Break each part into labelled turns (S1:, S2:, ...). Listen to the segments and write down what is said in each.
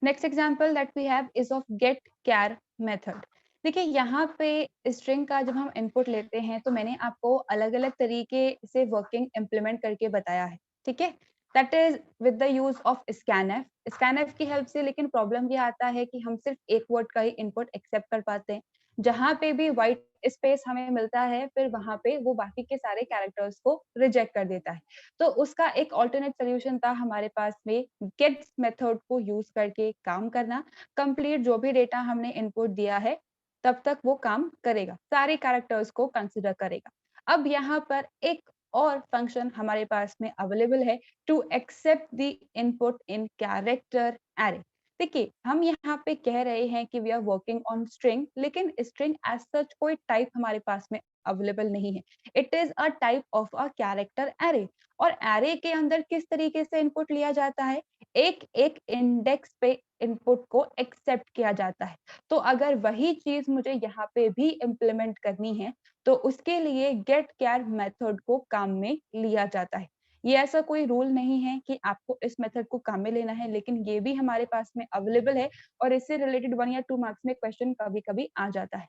S1: Next example that we have is of गेट कैर method. देखिए यहाँ पे स्ट्रिंग का जब हम इनपुट लेते हैं तो मैंने आपको अलग अलग तरीके से वर्किंग इम्प्लीमेंट करके बताया है, ठीक है। That is with the use of scanf की हेल्प से। लेकिन प्रॉब्लम ये आता है कि हम सिर्फ एक वर्ड का ही इनपुट एक्सेप्ट कर पाते हैं। जहां पे भी व्हाइट स्पेस हमें मिलता है फिर वहां पे वो बाकी के सारे कैरेक्टर्स को रिजेक्ट कर देता है। तो उसका एक ऑल्टरनेट सोल्यूशन था हमारे पास में गेट्स मेथड को यूज करके काम करना। कंप्लीट जो भी डेटा हमने इनपुट दिया है तब तक वो काम करेगा, सारे कैरेक्टर्स को कंसिडर करेगा। अब यहाँ पर एक और फंक्शन हमारे पास में अवेलेबल है to accept the input in character array. देखिए हम यहाँ पे कह रहे हैं कि we are working on string, लेकिन स्ट्रिंग एज सच कोई टाइप हमारे पास में अवेलेबल नहीं है। It is a type of a character array. और एरे के अंदर किस तरीके से इनपुट लिया जाता है, एक एक इंडेक्स पे इनपुट को एक्सेप्ट किया जाता है। तो अगर वही चीज मुझे यहाँ पे भी इम्प्लीमेंट करनी है तो उसके लिए गेट कैर मेथड को काम में लिया जाता है। ये ऐसा कोई रूल नहीं है कि आपको इस मेथड को काम में लेना है, लेकिन ये भी हमारे पास में अवेलेबल है और इससे रिलेटेड 1 या 2 मार्क्स में क्वेश्चन कभी कभी आ जाता है।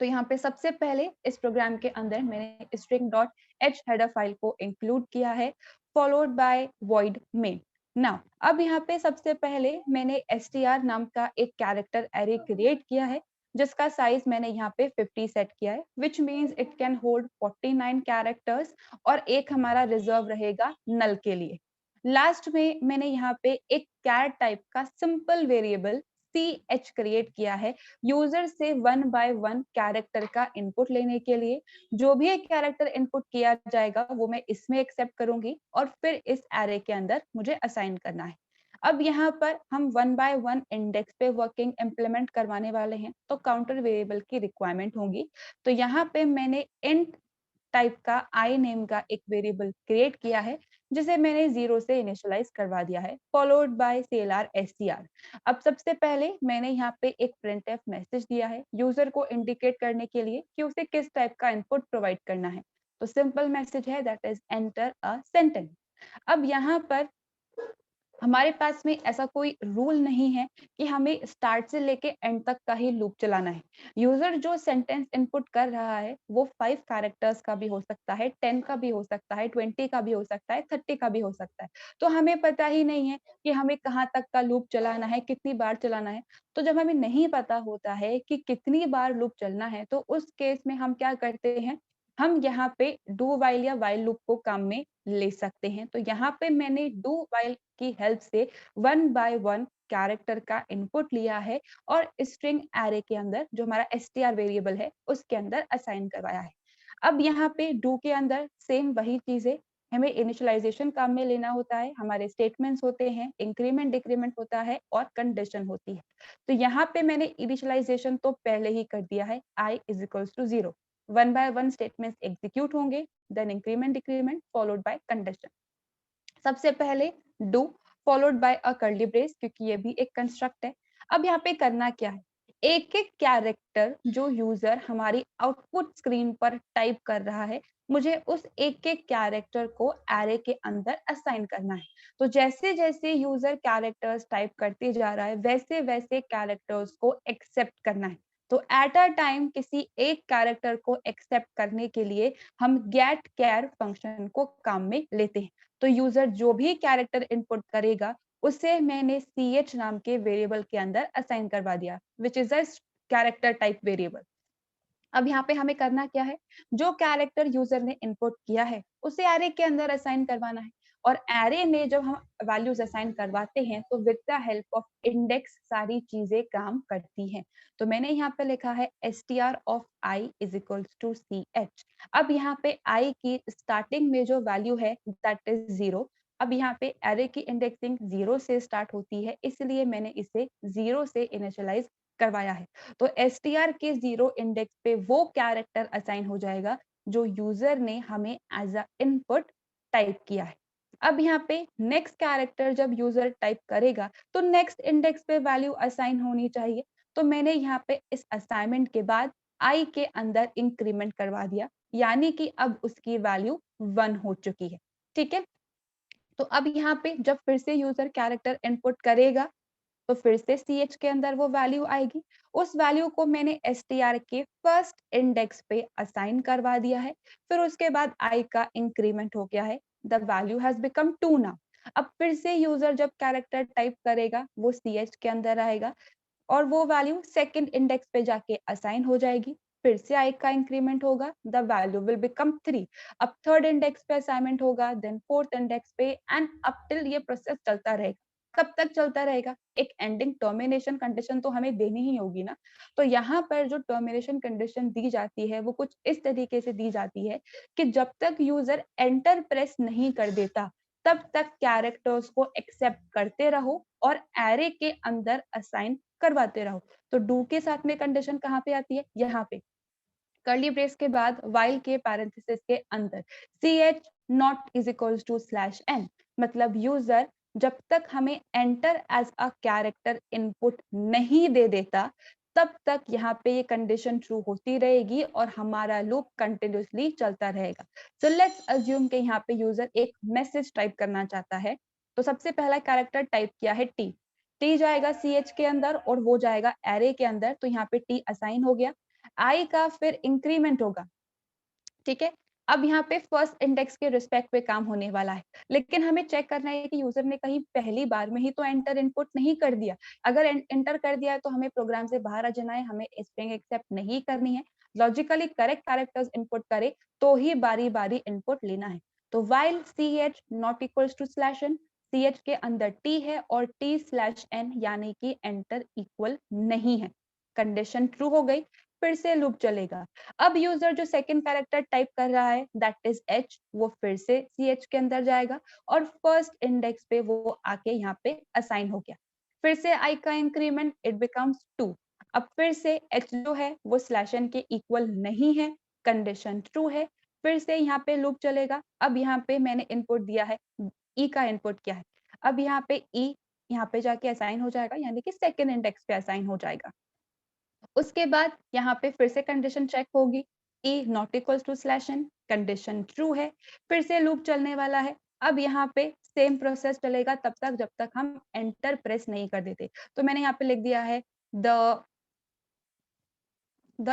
S1: तो यहाँ पे सबसे पहले इस प्रोग्राम के अंदर मैंने string dot h header file को इंक्लूड किया है, followed by void main। Now अब यहाँ पे सबसे पहले मैंने str नाम का एक कैरेक्टर एरे क्रिएट किया है जिसका साइज मैंने यहाँ पे 50 सेट किया है, which means it can hold 49 characters और एक हमारा रिजर्व रहेगा नल के लिए। लास्ट में मैंने यहाँ पे एक कैर टाइप का सिंपल वेरिएबल ch क्रिएट किया है यूजर से 1 बाय 1 कैरेक्टर का इनपुट लेने के लिए। जो भी एक कैरेक्टर इनपुट किया जाएगा वो मैं इसमें एक्सेप्ट करूंगी और फिर इस एरे के अंदर मुझे असाइन करना है। अब यहाँ पर हम 1 बाय 1 इंडेक्स पे वर्किंग इम्प्लीमेंट करवाने वाले हैं तो काउंटर वेरिएबल की रिक्वायरमेंट होगी। तो यहाँ पे मैंने इंट टाइप का आई नेम का एक वेरिएबल क्रिएट किया है जिसे मैंने 0 से इनिशियलाइज करवा दिया है, फॉलोड बाय सीएलआर एसटीआर। अब सबसे पहले मैंने यहाँ पे एक प्रिंटफ मैसेज दिया है यूजर को इंडिकेट करने के लिए कि उसे किस टाइप का इनपुट प्रोवाइड करना है। तो सिंपल मैसेज है that is enter a sentence. अब यहाँ पर हमारे पास में ऐसा कोई रूल नहीं है कि हमें स्टार्ट से लेके एंड तक का ही लूप चलाना है। यूजर जो सेंटेंस इनपुट कर रहा है वो 5 कैरेक्टर्स का भी हो सकता है, 10 का भी हो सकता है, 20 का भी हो सकता है, 30 का भी हो सकता है। तो हमें पता ही नहीं है कि हमें कहाँ तक का लूप चलाना है, कितनी बार चलाना है। तो जब हमें नहीं पता होता है कि कितनी बार लूप चलना है तो उस केस में हम क्या करते हैं, हम यहाँ पे डू वाइल या वाइल लूप को काम में ले सकते हैं। तो यहाँ पे मैंने डू वाइल की हेल्प से 1 बाय 1 कैरेक्टर का इनपुट लिया है और स्ट्रिंग एरे के अंदर जो हमारा str वेरिएबल है उसके अंदर असाइन करवाया है। अब यहाँ पे डू के अंदर सेम वही चीजें, हमें इनिशियलाइजेशन काम में लेना होता है, हमारे स्टेटमेंट्स होते हैं, इंक्रीमेंट डिक्रीमेंट होता है और कंडीशन होती है। तो यहाँ पे मैंने इनिशियलाइजेशन तो पहले ही कर दिया है, i is equals to 0। 1 by 1 statements execute होंगे, then increment decrement followed by condition. सबसे पहले do followed by a curly brace, क्योंकि ये भी एक कंस्ट्रक्ट है। अब यहाँ पे करना क्या है, एक एक कैरेक्टर जो यूजर हमारी आउटपुट स्क्रीन पर टाइप कर रहा है मुझे उस एक एक कैरेक्टर को एरे के अंदर असाइन करना है। तो जैसे जैसे यूजर कैरेक्टर्स टाइप करते जा रहा है वैसे वैसे कैरेक्टर्स को एक्सेप्ट करना है। तो एट अ टाइम किसी एक कैरेक्टर को एक्सेप्ट करने के लिए हम गेट कैर फंक्शन को काम में लेते हैं। तो यूजर जो भी कैरेक्टर इनपुट करेगा उसे मैंने ch नाम के वेरिएबल के अंदर असाइन करवा दिया, which is a character type variable. अब यहाँ पे हमें करना क्या है, जो कैरेक्टर यूजर ने इनपुट किया है उसे एरे के अंदर असाइन करवाना है। और एरे में जब हम वैल्यूज असाइन करवाते हैं तो with the help of index सारी चीजें काम करती हैं। तो मैंने यहाँ पे लिखा है str of i is equals to ch। अब यहाँ पे i की स्टार्टिंग में जो वैल्यू है दैट इज 0। अब यहाँ पे एरे की इंडेक्सिंग 0 से स्टार्ट होती है इसलिए मैंने इसे 0 से इनिशियलाइज करवाया है। तो str के 0 इंडेक्स पे वो कैरेक्टर असाइन हो जाएगा जो यूजर ने हमें एज अ इनपुट टाइप किया है। अब यहाँ पे नेक्स्ट कैरेक्टर जब यूजर टाइप करेगा तो नेक्स्ट इंडेक्स पे वैल्यू असाइन होनी चाहिए। तो मैंने यहाँ पे इस असाइनमेंट के बाद i के अंदर इंक्रीमेंट करवा दिया, यानी कि अब उसकी वैल्यू 1 हो चुकी है। ठीक है, तो अब यहाँ पे जब फिर से यूजर कैरेक्टर इनपुट करेगा तो फिर से CH के अंदर वो वैल्यू आएगी। उस वैल्यू को मैंने STR के फर्स्ट इंडेक्स पे असाइन करवा दिया है। फिर उसके बाद I का इंक्रीमेंट हो गया है। The value has become 2 now. अब फिर से यूजर जब कैरेक्टर टाइप करेगा वो CH के अंदर आएगा और वो वैल्यू सेकंड इंडेक्स पे जाके असाइन हो जाएगी। फिर से I का इंक्रीमेंट होगा, द वैल्यू विल बिकम 3। अब थर्ड इंडेक्स पे असाइनमेंट होगा, देन फोर्थ इंडेक्स पे एंड अप टिल ये प्रोसेस चलता रहेगा। कब तक चलता रहेगा? एक एंडिंग टर्मिनेशन कंडीशन तो हमें देनी ही होगी ना। तो यहाँ पर जो टर्मिनेशन कंडीशन दी जाती है वो कुछ इस तरीके से दी जाती है कि जब तक यूजर एंटर प्रेस नहीं कर देता तब तक कैरेक्टर्स को एक्सेप्ट करते रहो और एरे के अंदर असाइन करवाते रहो। तो डू के साथ में कंडीशन कहाँ पे आती है? यहाँ पे कर्ली ब्रेस के बाद व्हाइल के पैरेंथेसिस के अंदर ch not is equals to slash n, मतलब यूजर जब तक हमें enter as a character input नहीं दे देता तब तक यहाँ पे ये कंडीशन ट्रू होती रहेगी और हमारा लूप कंटिन्यूसली चलता रहेगा। सो लेट्स अज्यूम कि यहाँ पे यूजर एक मैसेज टाइप करना चाहता है। तो सबसे पहला कैरेक्टर टाइप किया है टी जाएगा ch के अंदर और वो जाएगा एरे के अंदर। तो यहाँ पे टी असाइन हो गया। आई का फिर इंक्रीमेंट होगा, ठीक है। अब यहाँ पे फर्स्ट इंडेक्स के रिस्पेक्ट पे काम होने वाला है, लेकिन हमें चेक करना है कि यूजर ने कहीं पहली बार में ही तो एंटर इनपुट नहीं कर दिया। अगर एंटर कर दिया है तो हमें प्रोग्राम से बाहर आ जाना है, हमें स्ट्रिंग एक्सेप्ट नहीं करनी है। लॉजिकली करेक्ट कैरेक्टर्स इनपुट करे तो ही बारी बारी इनपुट लेना है। तो while ch not equals to slash n, ch के अंदर t है और t स्लैश n यानी कि एंटर इक्वल नहीं है। कंडीशन ट्रू हो गई, फिर से लूप चलेगा। अब यूजर जो सेकंड कैरेक्टर टाइप कर रहा है दैट इज h, वो फिर से ch के अंदर जाएगा और फर्स्ट इंडेक्स पे वो आके यहाँ पे असाइन हो गया। फिर से i का इंक्रीमेंट इट बिकम्स 2। अब फिर से h जो है वो स्लैश n के इक्वल नहीं है, कंडीशन ट्रू है। फिर से यहाँ पे लूप चलेगा। अब यहाँ पे मैंने इनपुट दिया है, e का इनपुट क्या है। अब यहाँ पे e यहाँ पे जाके असाइन हो जाएगा, यानी कि सेकंड इंडेक्स पे असाइन हो जाएगा। उसके बाद यहाँ पे फिर से कंडीशन चेक होगी, e not equals to slash n, condition true है। फिर से लूप चलने वाला है। अब यहाँ पे सेम प्रोसेस चलेगा तब तक जब तक हम एंटर प्रेस नहीं कर देते। तो मैंने यहाँ पे लिख दिया है द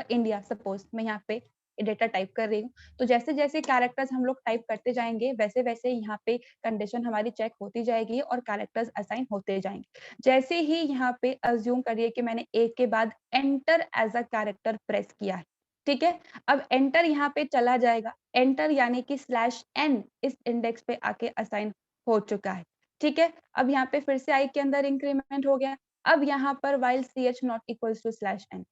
S1: इंडिया, सपोज मैं यहाँ पे डेटा टाइप कर रही हूँ। तो जैसे जैसे कैरेक्टर्स हम लोग टाइप करते जाएंगे वैसे वैसे यहाँ पे कंडीशन हमारी चेक होती जाएगी और कैरेक्टर्स असाइन होते जाएंगे। जैसे ही यहाँ पे अज्यूम करिए कि मैंने एक के बाद enter as a character press किया है, ठीक है। अब एंटर यहाँ पे चला जाएगा, एंटर यानी कि स्लैश एन इस इंडेक्स पे आके असाइन हो चुका है, ठीक है। अब यहाँ पे फिर से आई के अंदर इंक्रीमेंट हो गया। अब यहाँ पर while c h not equals to slash n,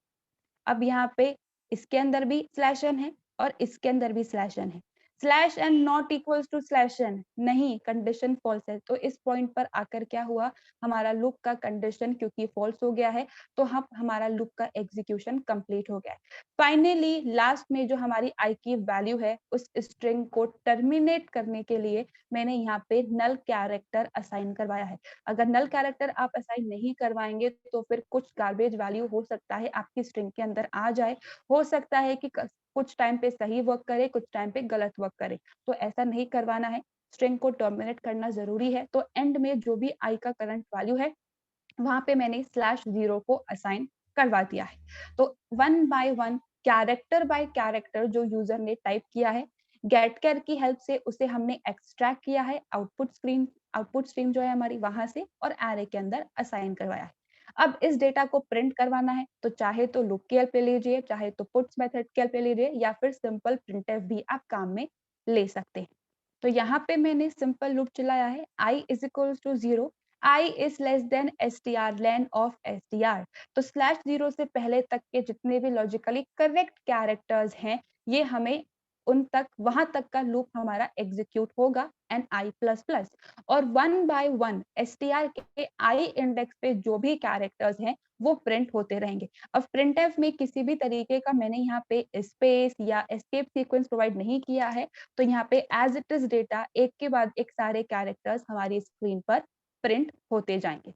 S1: अब यहाँ पे इसके अंदर भी स्लैश एन है और इसके अंदर भी स्लैश एन है। Slash n not equals to slash n नहीं, कंडीशन फॉल्स है। तो इस पॉइंट पर आकर क्या हुआ, हमारा लूप का कंडीशन क्योंकि फॉल्स हो गया है तो हम हमारा लूप का एग्जीक्यूशन कंप्लीट हो गया है। फाइनली लास्ट में जो हमारी आई की वैल्यू है उस स्ट्रिंग को टर्मिनेट करने के लिए मैंने यहाँ पे नल कैरेक्टर असाइन करवाया है। अगर नल कैरेक्टर आप असाइन नहीं करवाएंगे तो फिर कुछ गार्बेज वैल्यू हो सकता है आपकी स्ट्रिंग के अंदर आ जाए। हो सकता है कि कुछ टाइम पे सही वर्क करे, कुछ टाइम पे गलत वर्क करे। तो ऐसा नहीं करवाना है, स्ट्रिंग को टर्मिनेट करना जरूरी है। तो एंड में जो भी आई का करंट वैल्यू है वहां पे मैंने स्लैश 0 को असाइन करवा दिया है। तो one by one, character bye character जो यूजर ने टाइप किया है, गेट केयर की हेल्प से उसे हमने एक्सट्रैक्ट किया है आउटपुट स्ट्रीम जो है हमारी वहां से, और एरे के अंदर असाइन करवाया है। अब इस डेटा को प्रिंट करवाना है तो चाहे तो लूप की हेल्प ले लीजिए, चाहे तो पुट्स मेथड की हेल्प ले लीजिए, या फिर सिंपल प्रिंटफ भी आप काम में ले सकते हैं। तो यहाँ पे मैंने सिंपल लूप चलाया है, i is equal to 0, i is less than str len of str। तो स्लैश 0 से पहले तक के जितने भी लॉजिकली करेक्ट कैरेक्टर्स हैं ये हमें उन तक, वहां तक का लूप हमारा एग्जीक्यूट होगा एंड i प्लस प्लस, और वन बाय वन str के i इंडेक्स पे जो भी कैरेक्टर्स हैं वो प्रिंट होते रहेंगे। अब प्रिंटफ में किसी भी तरीके का मैंने यहाँ पे स्पेस या एस्केप सीक्वेंस प्रोवाइड नहीं किया है। तो यहाँ पे एज इट इज डेटा एक के बाद एक सारे कैरेक्टर्स हमारी स्क्रीन पर प्रिंट होते जाएंगे।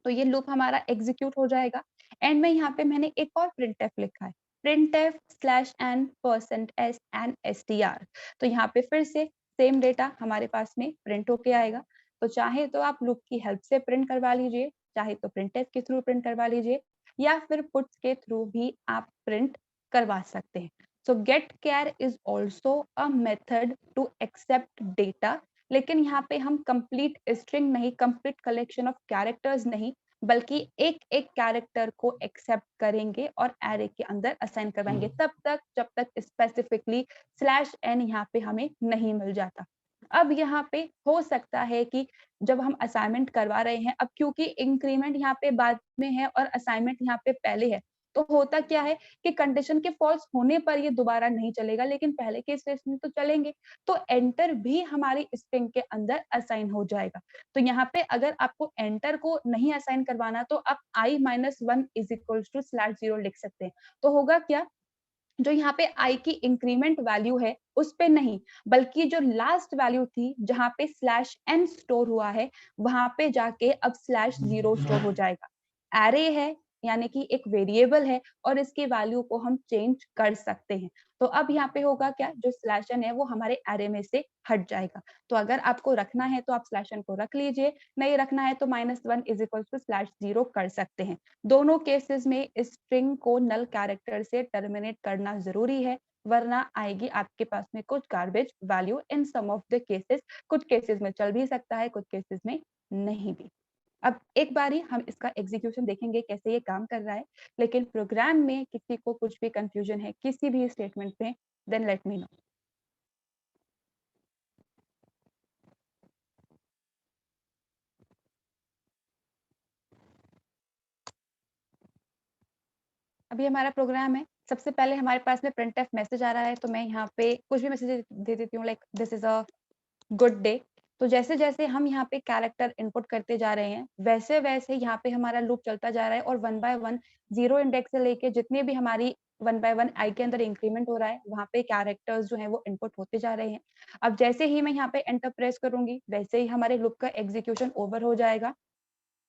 S1: तो ये लूप हमारा एग्जीक्यूट हो जाएगा। एंड में यहाँ पे मैंने एक और प्रिंटफ लिखा है, printf slash n percent s and str। तो यहाँ पे फिर से सेम डेटा हमारे पास में प्रिंट होके आएगा। तो चाहे तो आप लूप की हेल्प से प्रिंट करवा लीजिए, चाहे तो printf के थ्रू प्रिंट करवा लीजिए या फिर puts के थ्रू भी आप प्रिंट करवा सकते हैं। So get char is also a method to accept data, लेकिन यहाँ पे हम complete string नहीं, complete collection of characters नहीं, बल्कि एक एक कैरेक्टर को एक्सेप्ट करेंगे और एरे के अंदर असाइन करवाएंगे तब तक जब तक स्पेसिफिकली /n यहाँ पे हमें नहीं मिल जाता। अब यहाँ पे हो सकता है कि जब हम असाइनमेंट करवा रहे हैं, अब क्योंकि इंक्रीमेंट यहाँ पे बाद में है और असाइनमेंट यहाँ पे पहले है, तो होता क्या है कि कंडीशन के फॉल्स होने पर ये दोबारा नहीं चलेगा, लेकिन पहले के केस में तो चलेंगे। तो एंटर भी हमारी स्ट्रिंग के अंदर असाइन हो जाएगा। तो यहाँ पे अगर आपको एंटर को नहीं असाइन करवाना तो आप i-1 इज इक्वल्स टू /0 लिख सकते हैं। तो होगा क्या, जो यहाँ पे i की इंक्रीमेंट वैल्यू है उस पे नहीं, बल्कि जो लास्ट वैल्यू थी जहाँ पे /n स्टोर हुआ है वहां पे जाके अब /0 स्टोर हो जाएगा। एरे है यानी कि एक वेरिएबल है और इसकी वैल्यू को हम चेंज कर सकते हैं। तो अब यहाँ पे होगा क्या, जो /n है वो हमारे एरे में से हट जाएगा। तो अगर आपको रखना है तो आप /n को रख लीजिए, नहीं रखना है तो -1 इज इक्वल टू /0 कर सकते हैं। दोनों केसेस में स्ट्रिंग को नल कैरेक्टर से टर्मिनेट करना जरूरी है, वरना आएगी आपके पास में कुछ garbage value in some of the cases. कुछ केसेस में चल भी सकता है, कुछ केसेस में नहीं भी। अब एक बारी हम इसका एग्जीक्यूशन देखेंगे कैसे ये काम कर रहा है, लेकिन प्रोग्राम में किसी को कुछ भी कंफ्यूजन है किसी भी स्टेटमेंट में, देन लेट मी नो। अभी हमारा प्रोग्राम है, सबसे पहले हमारे पास में printf मैसेज आ रहा है, तो मैं यहाँ पे कुछ भी मैसेज दे देती हूँ, like this is a good day. तो जैसे जैसे हम यहाँ पे कैरेक्टर इनपुट करते जा रहे हैं वैसे वैसे यहाँ पे हमारा लूप चलता जा रहा है और 1 बाय 1 0 इंडेक्स से लेके जितने भी हमारी 1 बाय 1 आई के अंदर इंक्रीमेंट हो रहा है वहाँ पे कैरेक्टर्स जो है वो इनपुट होते जा रहे हैं। अब जैसे ही मैं यहाँ पे एंटर प्रेस करूंगी वैसे ही हमारे लूप का एग्जीक्यूशन ओवर हो जाएगा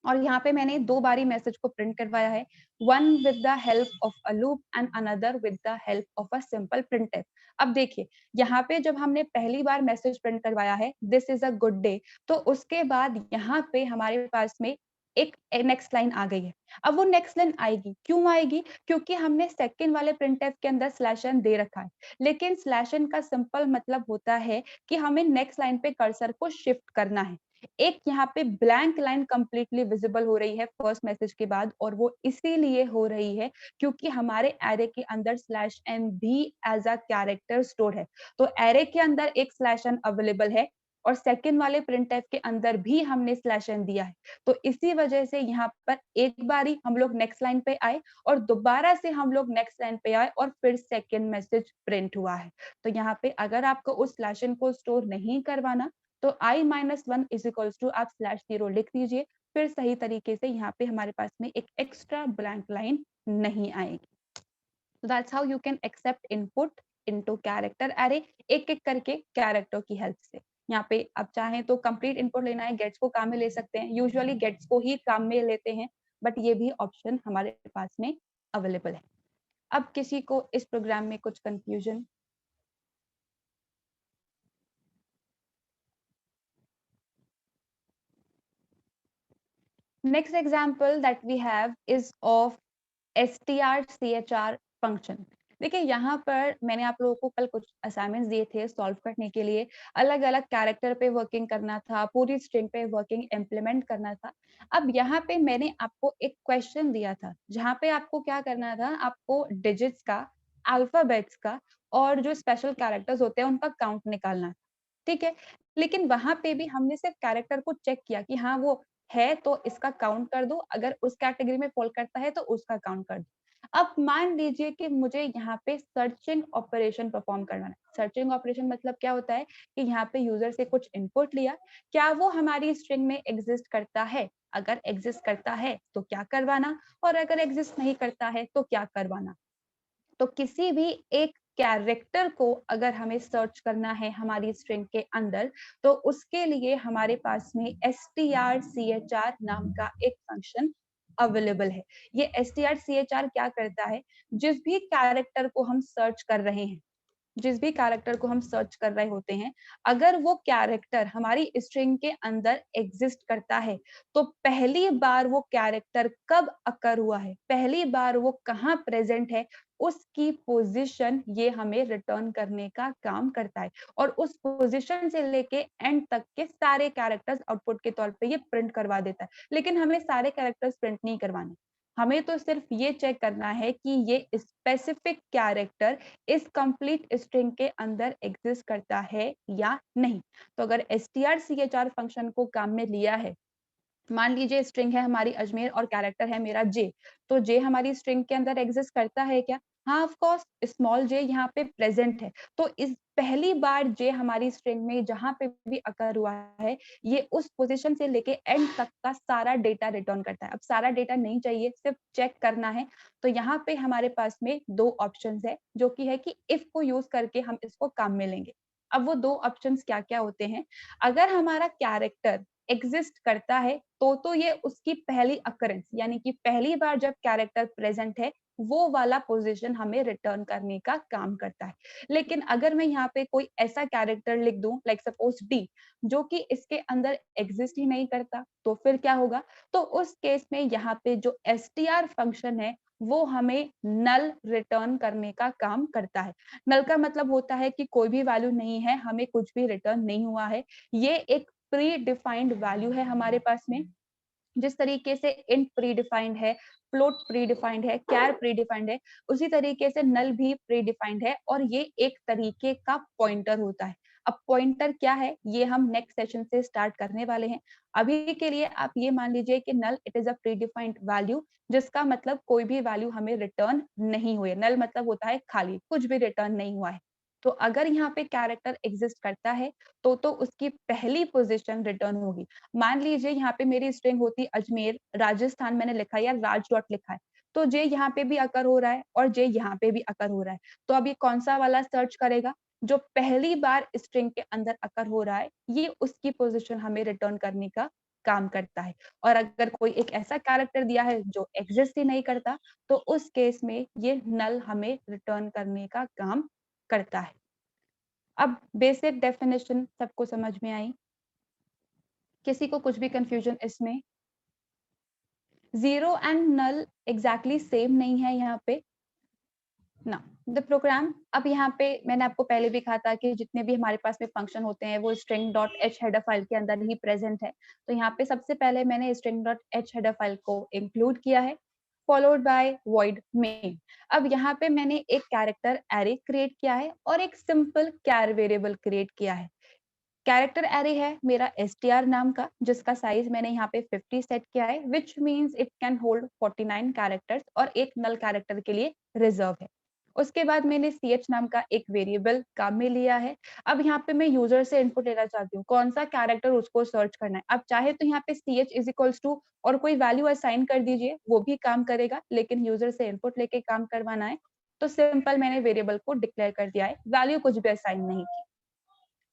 S1: और यहाँ पे मैंने 2 बारी मैसेज को प्रिंट करवाया है, one with the help of a loop and another with the help of a simple printf. अब देखिए यहाँ पे जब हमने पहली बार मैसेज प्रिंट करवाया है this is a good day, तो उसके बाद यहाँ पे हमारे पास में एक नेक्स्ट लाइन आ गई है। अब वो नेक्स्ट लाइन आएगी, क्यों आएगी? क्योंकि हमने सेकंड वाले प्रिंटफ के अंदर /n दे रखा है, लेकिन /n का सिंपल मतलब होता है कि हमें नेक्स्ट लाइन पे कर्सर को शिफ्ट करना है। एक यहाँ पे ब्लैंक लाइन कंप्लीटली विजिबल हो रही है फर्स्ट मैसेज के बाद, और वो इसीलिए हो रही है क्योंकि हमारे एरे के अंदर /n भी एज अ कैरेक्टर स्टोर है। तो एरे के अंदर एक /n अवेलेबल है और सेकंड वाले प्रिंटफ के अंदर भी हमने /n दिया है। तो इसी वजह से यहाँ पर एक बारी हम लोग नेक्स्ट लाइन पे आए और दोबारा से हम लोग नेक्स्ट लाइन पे आए और फिर सेकंड मैसेज प्रिंट हुआ है। तो यहाँ पे अगर आपको उस /n को स्टोर नहीं करवाना तो i-1 इज इक्वल्स टू आप /0 लिख दीजिए, फिर सही तरीके से यहाँ पे हमारे पास में एक एक्स्ट्रा ब्लैंक लाइन नहीं आएगी। So that's how you can accept input into character array, एक एक करके कैरेक्टर की हेल्प से। यहाँ पे आप चाहें तो कंप्लीट इनपुट लेना है गेट्स को काम में ले सकते हैं, यूजुअली गेट्स को ही काम में लेते हैं, बट ये भी ऑप्शन हमारे पास में अवेलेबल है। अब किसी को इस प्रोग्राम में कुछ confusion? Next example that we have is of strchr function. देखिए यहाँ पर मैंने आप लोगों को कल कुछ असाइनमेंट्स दिए थे सॉल्व करने के लिए, अलग अलग कैरेक्टर पे वर्किंग करना था, पूरी स्ट्रिंग पे वर्किंग इम्प्लीमेंट करना था। अब यहाँ पे मैंने आपको एक क्वेश्चन दिया था जहाँ पे आपको क्या करना था, आपको डिजिट्स का, अल्फाबेट्स का और जो स्पेशल कैरेक्टर्स होते हैं उनका काउंट निकालना, ठीक है? लेकिन वहां पे भी हमने सिर्फ कैरेक्टर को चेक किया कि हाँ वो है तो इसका काउंट कर दो, अगर उस कैटेगरी में फॉल करता है तो उसका काउंट कर दो। अब मान लीजिए कि मुझे यहाँ पे सर्चिंग ऑपरेशन परफॉर्म करना है। सर्चिंग ऑपरेशन मतलब क्या होता है कि यहाँ पे यूजर से कुछ इनपुट लिया, क्या वो हमारी स्ट्रिंग में एग्जिस्ट करता है? अगर एग्जिस्ट करता है तो क्या करवाना, और अगर एग्जिस्ट नहीं करता है तो क्या करवाना। तो किसी भी एक कैरेक्टर को अगर हमें सर्च करना है हमारी स्ट्रिंग के अंदर, तो उसके लिए हमारे पास में strchr नाम का एक फंक्शन अवेलेबल है। ये strchr क्या करता है, जिस भी कैरेक्टर को हम सर्च कर रहे हैं, जिस भी कैरेक्टर को हम सर्च कर रहे होते हैं, अगर वो कैरेक्टर हमारी स्ट्रिंग के अंदर एग्जिस्ट करता है, तो पहली बार वो कैरेक्टर कब अकर हुआ है, पहली बार वो कहाँ प्रेजेंट है, उसकी पोजीशन ये हमें रिटर्न करने का काम करता है। और उस पोजीशन से लेके एंड तक के सारे कैरेक्टर्स आउटपुट के तौर पे ये प्रिंट करवा देता है। लेकिन हमें सारे कैरेक्टर्स प्रिंट नहीं करवाने, हमें तो सिर्फ ये चेक करना है कि ये स्पेसिफिक कैरेक्टर इस कंप्लीट स्ट्रिंग के अंदर एग्जिस्ट करता है या नहीं। तो अगर strchar फंक्शन को काम में लिया है, मान लीजिए स्ट्रिंग है हमारी अजमेर और कैरेक्टर है मेरा जे, तो जे हमारी स्ट्रिंग के अंदर एग्जिस्ट करता है क्या? हाँ, ऑफ कोर्स स्मॉल जे यहाँ पे प्रेजेंट है। तो इस पहली बार जे हमारी स्ट्रिंग में जहाँ पे भी अकर हुआ है, ये उस पोजीशन से लेके एंड तक का सारा डेटा रिटर्न करता है। अब सारा डेटा नहीं चाहिए, सिर्फ चेक करना है। तो यहाँ पे हमारे पास में 2 ऑप्शंस है, जो कि है कि इफ को यूज करके हम इसको काम में लेंगे। अब वो 2 ऑप्शंस क्या-क्या होते हैं? अगर हमारा कैरेक्टर एग्जिस्ट करता है तो ये उसकी पहली अकरेंस यानी कि पहली बार जब कैरेक्टर प्रेजेंट है वो वाला पोजीशन हमें रिटर्न करने का काम करता है। लेकिन अगर मैं यहाँ पे कोई ऐसा कैरेक्टर लिख दूं लाइक सपोज डी, जो कि इसके अंदर एग्जिस्ट ही नहीं करता, तो फिर क्या होगा? तो उस केस में यहाँ पे जो str फंक्शन है वो हमें नल रिटर्न करने का काम करता है। नल का मतलब होता है कि कोई भी वैल्यू नहीं है, हमें कुछ भी रिटर्न नहीं हुआ है। ये एक प्री डिफाइंड वैल्यू है हमारे पास में। जिस तरीके से इंट प्री डिफाइंड है, फ्लोट प्री डिफाइंड है, कैर प्री डिफाइंड है, उसी तरीके से नल भी प्री डिफाइंड है और ये एक तरीके का पॉइंटर होता है। अब पॉइंटर क्या है, ये हम नेक्स्ट सेशन से स्टार्ट करने वाले हैं। अभी के लिए आप ये मान लीजिए कि null it is a predefined value, जिसका मतलब कोई भी वैल्यू हमें रिटर्न नहीं हुई है। नल मतलब होता है खाली, कुछ भी रिटर्न नहीं हुआ है। तो अगर यहाँ पे कैरेक्टर एग्जिस्ट करता है तो उसकी पहली पोजीशन रिटर्न होगी। मान लीजिए यहाँ पे मेरी स्ट्रिंग होती अजमेर, राजस्थान मैंने लिखा है या राज डॉट लिखा है, तो जे यहाँ पे भी अकर हो रहा है और जे यहाँ पे भी अकर हो रहा है। तो अब ये कौन-सा वाला सर्च करेगा? जो पहली बार स्ट्रिंग के अंदर अकर हो रहा है, ये उसकी पोज़ीशन हमें रिटर्न करने का काम करता है। और अगर कोई एक ऐसा कैरेक्टर दिया है जो एक्सिस्ट ही नहीं करता, तो उस केस में ये नल हमें रिटर्न करने का काम करता है। अब बेसिक डेफिनिशन सबको समझ में आई? किसी को कुछ भी कन्फ्यूजन इसमें? Zero and null exactly same नहीं है यहाँ पे। ना द प्रोग्राम, अब यहाँ पे मैंने आपको पहले भी कहा था कि जितने भी हमारे पास में फंक्शन होते हैं वो string.h हेडर फाइल के अंदर ही प्रेजेंट है। तो यहाँ पे सबसे पहले मैंने string.h हेडर फाइल को इंक्लूड किया है, फॉलोड बाय वॉइड मेन। अब यहाँ पे मैंने एक कैरेक्टर एरे क्रिएट किया है और एक सिंपल कैर वेरिएबल क्रिएट किया है। कैरेक्टर एरे है मेरा str नाम का, जिसका साइज मैंने यहाँ पे 50 सेट किया है, which means it can hold 49 characters और एक नल कैरेक्टर के लिए रिजर्व है। उसके बाद मैंने ch नाम का एक वेरिएबल काम में लिया है। अब यहाँ पे मैं यूजर से इनपुट लेना चाहती हूँ, कौन सा कैरेक्टर उसको सर्च करना है। अब चाहे तो यहाँ पे ch इज इक्वल्स टू और कोई वैल्यू असाइन कर दीजिए, वो भी काम करेगा, लेकिन यूजर से इनपुट लेके काम करवाना है तो सिंपल मैंने वेरिएबल को डिक्लेयर कर दिया है, वैल्यू कुछ भी असाइन नहीं की।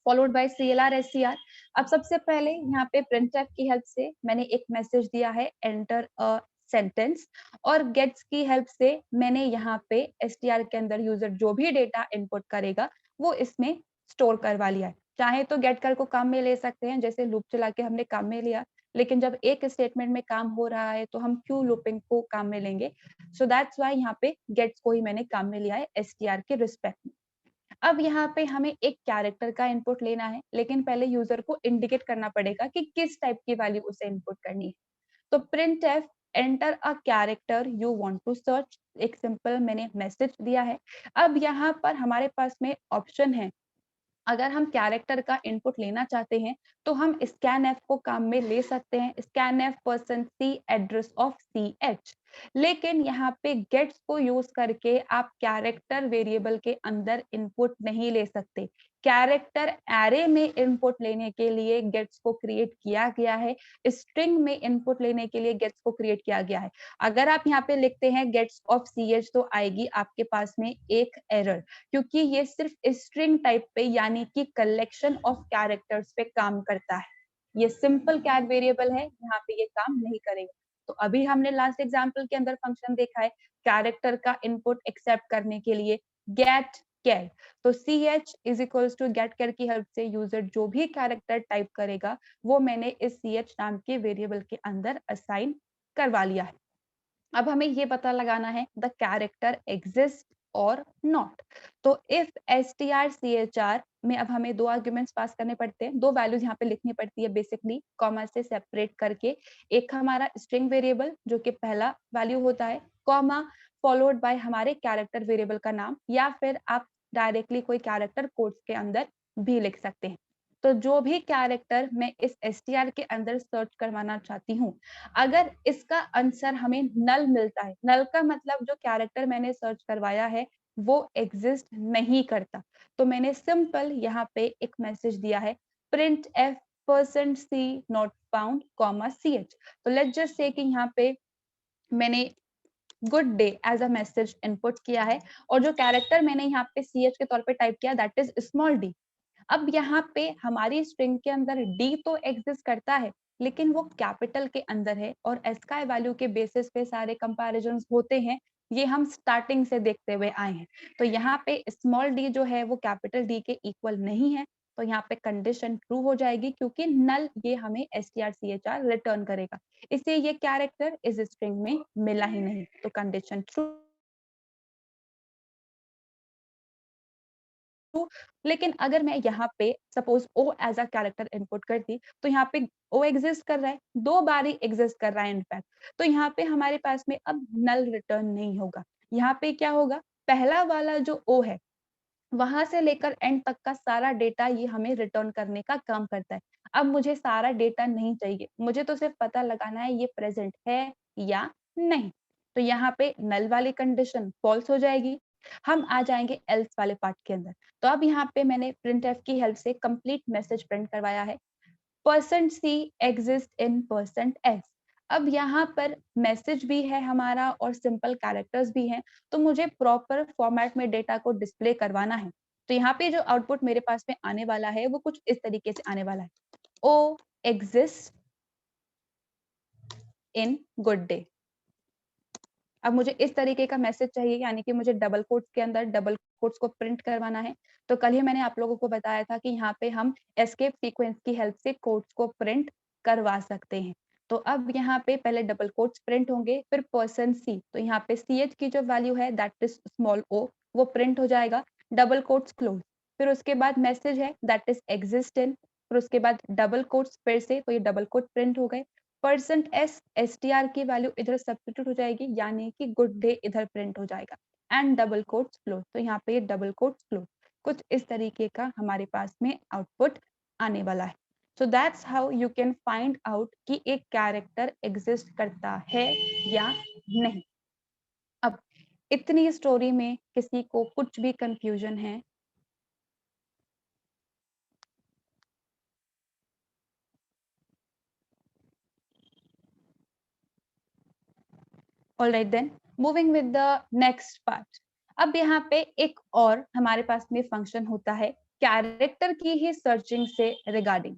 S1: Followed by CLR SCR। अब सबसे पहले यहाँ पे printf की हेल्प से मैंने एक मैसेज दिया है एंटर अ सेंटेंस, और गेट्स की हेल्प से मैंने यहाँ पे str के अंदर यूजर जो भी डेटा इनपुट करेगा वो इसमें स्टोर करवा लिया है। चाहे तो गेट कर को काम में ले सकते हैं, जैसे लूप चला के हमने काम में लिया, लेकिन जब एक स्टेटमेंट में काम हो रहा है तो हम क्यू लूपिंग को काम में लेंगे। सो दैट्स व्हाई यहाँ पे गेट्स को ही मैंने काम में लिया है str के रिस्पेक्ट में। अब यहाँ पे हमें एक कैरेक्टर का इनपुट लेना है, लेकिन पहले यूजर को इंडिकेट करना पड़ेगा कि किस टाइप की वैल्यू उसे इनपुट करनी है। तो printf enter a character you want to search, एक सिंपल मैंने मैसेज दिया है। अब यहाँ पर हमारे पास में ऑप्शन है, अगर हम कैरेक्टर का इनपुट लेना चाहते हैं तो हम स्कैनएफ को काम में ले सकते हैं, scanf%c एड्रेस ऑफ ch। लेकिन यहाँ पे गेट्स को यूज करके आप कैरेक्टर वेरिएबल के अंदर इनपुट नहीं ले सकते। कैरेक्टर एरे में इनपुट लेने के लिए गेट्स को क्रिएट किया गया है, स्ट्रिंग में इनपुट लेने के लिए गेट्स को क्रिएट किया गया है। अगर आप यहाँ पे लिखते हैं गेट्स ऑफ ch तो आएगी आपके पास में एक एरर, क्योंकि ये सिर्फ स्ट्रिंग टाइप पे यानी कि कलेक्शन ऑफ कैरेक्टर्स पे काम करता है। ये सिंपल कैर वेरिएबल है, यहाँ पे ये काम नहीं करेगा। तो अभी हमने लास्ट एग्जांपल के अंदर फंक्शन देखा है कैरेक्टर का इनपुट एक्सेप्ट करने के लिए गेट कैर। तो ch is equals to get char की हेल्प से यूजर जो भी कैरेक्टर टाइप करेगा वो मैंने इस ch नाम के वेरिएबल के अंदर असाइन करवा लिया है। अब हमें ये पता लगाना है द कैरेक्टर एग्जिस्ट और नॉट। तो इफ str में अब हमें दो आर्ग्यूमेंट्स पास करने पड़ते हैं, दो वैल्यूज यहाँ पे लिखनी पड़ती है बेसिकली कॉमा से सेपरेट करके। एक हमारा स्ट्रिंग वेरिएबल जो कि पहला वैल्यू होता है, कॉमा फॉलोड बाय हमारे कैरेक्टर वेरिएबल का नाम, या फिर आप डायरेक्टली कोई कैरेक्टर कोड्स के अंदर भी लिख सकते हैं। तो जो भी कैरेक्टर मैं इस str के अंदर सर्च करवाना चाहती हूँ, अगर इसका आंसर हमें नल मिलता है, नल का मतलब जो कैरेक्टर मैंने सर्च करवाया है वो एग्जिस्ट नहीं करता, तो मैंने सिंपल यहाँ पे एक मैसेज दिया है printf %c not found comma ch। तो लेट्स जस्ट से कि यहाँ पे मैंने good day as a message input किया है और जो कैरेक्टर मैंने यहाँ पे ch के तौर पे टाइप किया दैट इज स्मॉल d। अब यहाँ पे हमारी स्ट्रिंग के अंदर d तो एग्जिस्ट करता है लेकिन वो कैपिटल के अंदर है और एस्काई वैल्यू के बेसिस पे सारे कंपैरिजंस होते हैं, ये हम स्टार्टिंग से देखते हुए आए हैं। तो यहाँ पे स्मॉल d जो है वो कैपिटल D के इक्वल नहीं है, तो यहाँ पे कंडीशन ट्रू हो जाएगी क्योंकि नल ये हमें strchr रिटर्न करेगा, इसलिए ये कैरेक्टर इस स्ट्रिंग में मिला ही नहीं, तो कंडीशन ट्रू। लेकिन अगर मैं यहाँ पे suppose o as a character input करती तो यहाँ पे ओ एग्जिस्ट कर रहा है, दो बार ही एग्जिस्ट कर रहा है इनफैक्ट, तो यहाँ पे हमारे पास में अब नल रिटर्न नहीं होगा। यहाँ पे क्या होगा, पहला वाला जो ओ है वहां से लेकर एंड तक का सारा डेटा ये हमें रिटर्न करने का काम करता है। अब मुझे सारा डेटा नहीं चाहिए, मुझे तो सिर्फ पता लगाना है ये प्रेजेंट है या नहीं। तो यहाँ पे नल वाली कंडीशन फॉल्स हो जाएगी। हम आ जाएंगे एल्स वाले पार्ट के अंदर। तो अब यहाँ पे मैंने printf की हेल्प से कंप्लीट मैसेज प्रिंट करवाया है %c एग्जिस्ट इन %s। अब यहाँ पर मैसेज भी है हमारा और सिंपल कैरेक्टर्स भी हैं, तो मुझे प्रॉपर फॉर्मेट में डेटा को डिस्प्ले करवाना है। तो यहाँ पे जो आउटपुट मेरे पास में आने वाला है वो कुछ इस तरीके से आने वाला है, ओ एग्जिस्ट इन गुड डे। अब मुझे इस तरीके का मैसेज चाहिए, यानी कि मुझे डबल कोट्स के अंदर डबल कोट्स को प्रिंट करवाना है। तो कल ही मैंने आप लोगों को बताया था कि यहाँ पे हम एस्केप सीक्वेंस की हेल्प से कोट्स को प्रिंट करवा सकते हैं। तो अब यहाँ पे पहले डबल कोट्स प्रिंट होंगे, फिर %c, तो यहाँ पे ch की जो वैल्यू है दैट इज स्मॉल o वो प्रिंट हो जाएगा, डबल कोट्स क्लोज। फिर उसके बाद मैसेज है दैट इज एग्जिस्ट इन, फिर उसके बाद डबल कोट्स फिर से, तो ये डबल कोट प्रिंट हो गए। %s str की वैल्यू इधर सब्स्टिट्यूट हो जाएगी, यानी कि गुड डे इधर प्रिंट हो जाएगा एंड डबल कोट्स क्लोज, तो यहाँ पे ये डबल कोट्स क्लोज। कुछ इस तरीके का हमारे पास में आउटपुट आने वाला है। So that's how you can find out कि एक कैरेक्टर एग्जिस्ट करता है या नहीं। अब इतनी स्टोरी में किसी को कुछ भी कंफ्यूजन है? Alright then, moving with the next part. अब यहाँ पे एक और हमारे पास में फंक्शन होता है कैरेक्टर की ही सर्चिंग से रिगार्डिंग।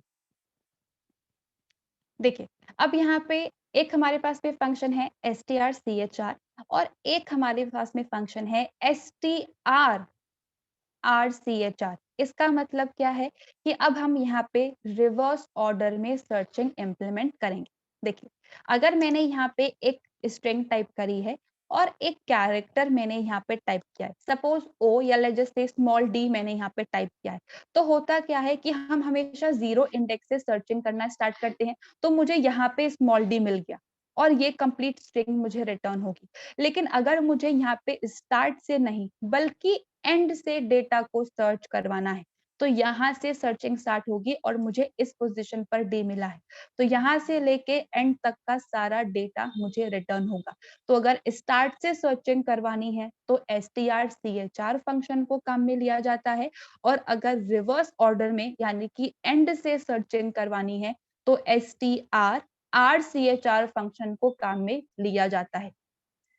S1: देखिए, अब यहाँ पे एक हमारे पास में फंक्शन है strchr और एक हमारे पास में फंक्शन है strrchr। इसका मतलब क्या है कि अब हम यहाँ पे रिवर्स ऑर्डर में सर्चिंग इम्प्लीमेंट करेंगे। देखिए, अगर मैंने यहाँ पे एक स्ट्रिंग टाइप करी है और एक कैरेक्टर मैंने यहाँ पे टाइप किया है, सपोज ओ या लेट्स जस्ट से स्मॉल डी मैंने यहाँ पे टाइप किया है, तो होता क्या है कि हम हमेशा 0 इंडेक्स से सर्चिंग करना स्टार्ट करते हैं। तो मुझे यहाँ पे स्मॉल डी मिल गया और ये कंप्लीट स्ट्रिंग मुझे रिटर्न होगी। लेकिन अगर मुझे यहाँ पे स्टार्ट से नहीं बल्कि एंड से डेटा को सर्च करवाना है, तो यहाँ से सर्चिंग स्टार्ट होगी और मुझे इस पोजीशन पर डी मिला है, तो यहाँ से लेके एंड तक का सारा डेटा मुझे रिटर्न होगा। तो अगर स्टार्ट से सर्चिंग करवानी है तो strchr फंक्शन को काम में लिया जाता है, और अगर रिवर्स ऑर्डर में यानी कि एंड से सर्चिंग करवानी है तो strrchr फंक्शन को काम में लिया जाता है।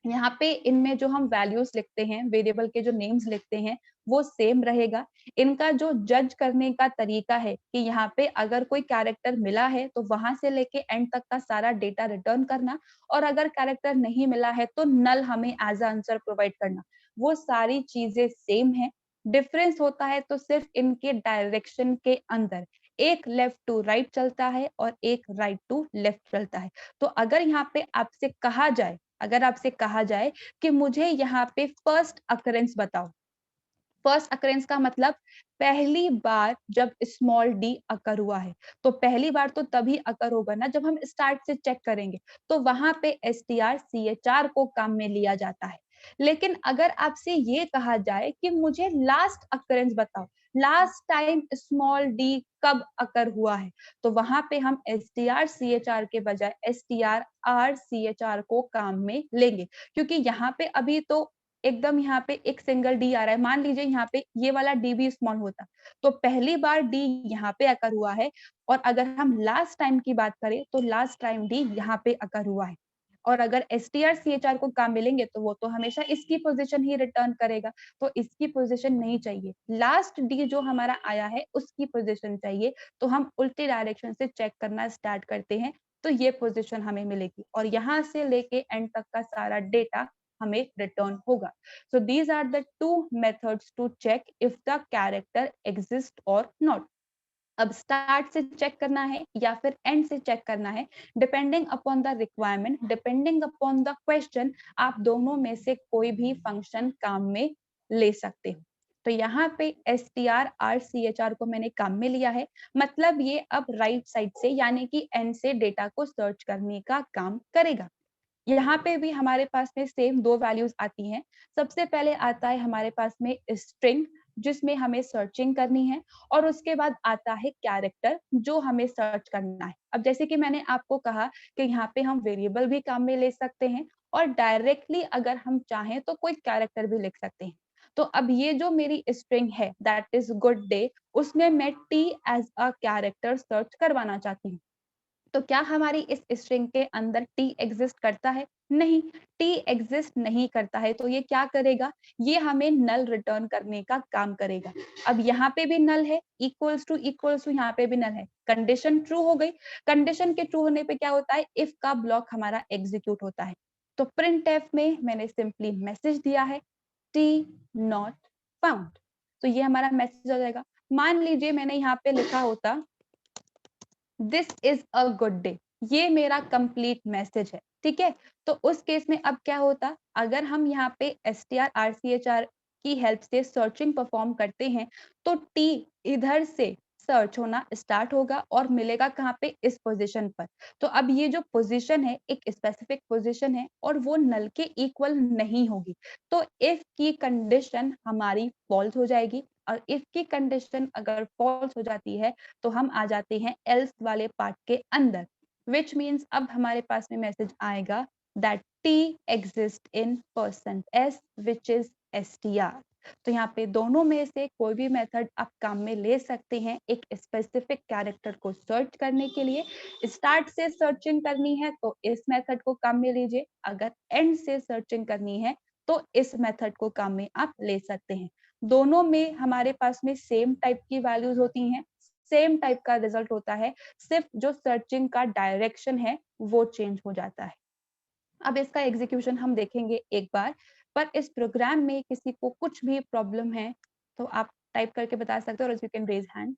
S1: यहाँ पे इनमें जो हम वैल्यूज लिखते हैं, वेरिएबल के जो नेम्स लिखते हैं वो सेम रहेगा। इनका जो जज करने का तरीका है कि यहाँ पे अगर कोई कैरेक्टर मिला है तो वहां से लेके एंड तक का सारा डेटा रिटर्न करना, और अगर कैरेक्टर नहीं मिला है तो नल हमें एज आंसर प्रोवाइड करना, वो सारी चीजें सेम है। डिफरेंस होता है तो सिर्फ इनके डायरेक्शन के अंदर, एक लेफ्ट टू राइट चलता है और एक राइट टू लेफ्ट चलता है। तो अगर यहाँ पे आपसे कहा जाए, अगर आपसे कहा जाए कि मुझे यहाँ पे फर्स्ट अकरेंस बताओ, फर्स्ट अकरेंस का मतलब पहली बार जब स्मॉल डी अकर हुआ है, तो पहली बार तो तभी अकर होगा ना जब हम स्टार्ट से चेक करेंगे, तो वहां पे STR CHR को काम में लिया जाता है। लेकिन अगर आपसे ये कहा जाए कि मुझे लास्ट अकरेंस बताओ, लास्ट टाइम स्मॉल डी कब अकर हुआ है, तो वहां पे हम STR CHR के बजाय STRR CHR को काम में लेंगे, क्योंकि यहाँ पे अभी तो एकदम यहाँ पे एक सिंगल डी आ रहा है। मान लीजिए यहाँ पे ये वाला डी भी स्मॉल होता, तो पहली बार डी यहाँ पे अकर हुआ है, और अगर हम लास्ट टाइम की बात करें तो लास्ट टाइम डी यहाँ पे अकर हुआ है। और अगर STR CHR को काम मिलेंगे तो वो तो हमेशा इसकी पोजीशन ही रिटर्न करेगा, तो इसकी पोजीशन नहीं चाहिए, लास्ट डी जो हमारा आया है उसकी पोजीशन चाहिए। तो हम उल्टी डायरेक्शन से चेक करना स्टार्ट करते हैं, तो ये पोजीशन हमें मिलेगी और यहाँ से लेके एंड तक का सारा डेटा हमें रिटर्न होगा। So these are the two methods to check if the character exists or not. अब स्टार्ट से चेक करना है या फिर एंड से चेक करना है, depending upon the requirement, depending upon the question, आप दोनों में से कोई भी फंक्शन काम में ले सकते हो। तो यहाँ पे STRR CHR को मैंने काम में लिया है, मतलब ये अब राइट साइड से यानी कि एंड से डेटा को सर्च करने का काम करेगा। यहाँ पे भी हमारे पास में सेम दो वैल्यूज आती हैं। सबसे पहले आता है हमारे पास में स्ट्रिंग, जिसमें हमें सर्चिंग करनी है, और उसके बाद आता है कैरेक्टर जो हमें सर्च करना है। अब जैसे कि मैंने आपको कहा कि यहाँ पे हम वेरिएबल भी काम में ले सकते हैं और डायरेक्टली अगर हम चाहें तो कोई कैरेक्टर भी लिख सकते हैं। तो अब ये जो मेरी स्ट्रिंग है दैट इज गुड डे, उसमें मैं t as a character search करवाना चाहती हूँ। तो क्या हमारी इस स्ट्रिंग के अंदर टी एग्जिस्ट करता है? नहीं, टी एग्जिस्ट नहीं करता है, तो ये क्या करेगा? ये हमें नल रिटर्न करने का काम करेगा। अब यहाँ पे भी नल है, इक्वल्स टू यहाँ पे भी नल है, कंडीशन ट्रू हो गई। कंडीशन के ट्रू होने पे क्या होता है? इफ का ब्लॉक हमारा एग्जीक्यूट होता है। तो प्रिंट एफ में मैंने सिंपली मैसेज दिया है टी नॉट फाउंड, तो ये हमारा मैसेज आ जाएगा। मान लीजिए मैंने यहाँ पे लिखा होता this is a good day, ये मेरा कंप्लीट मैसेज है, ठीक है। तो उस केस में अब क्या होता, अगर हम यहाँ पे STRR CHR की हेल्प से सर्चिंग परफॉर्म करते हैं, तो टी इधर से सर्च होना स्टार्ट होगा और मिलेगा कहाँ पे? इस पोजीशन पर। तो अब ये जो पोजीशन है एक स्पेसिफिक पोजीशन है और वो नल के इक्वल नहीं होगी, तो इफ की कंडीशन हमारी फॉल्स हो जाएगी, और इफ की कंडीशन अगर फॉल्स हो जाती है तो हम आ जाते हैं एल्स वाले पार्ट के अंदर, विच मीन्स अब हमारे पास में मैसेज आएगा that T exist in percent S which is STR। तो यहाँ पे दोनों में से कोई भी मेथड आप काम में ले सकते हैं एक स्पेसिफिक कैरेक्टर को सर्च करने के लिए। स्टार्ट से सर्चिंग करनी है तो इस मेथड को काम में लीजिए, अगर एंड से सर्चिंग करनी है तो इस मेथड को काम में आप ले सकते हैं। दोनों में हमारे पास में सेम टाइप की वैल्यूज होती हैं, सेम टाइप का रिजल्ट होता है, सिर्फ जो सर्चिंग का डायरेक्शन है वो चेंज हो जाता है। अब इसका एग्जीक्यूशन हम देखेंगे एक बार, पर इस प्रोग्राम में किसी को कुछ भी प्रॉब्लम है तो आप टाइप करके बता सकते हो और यू कैन रेज हैंड।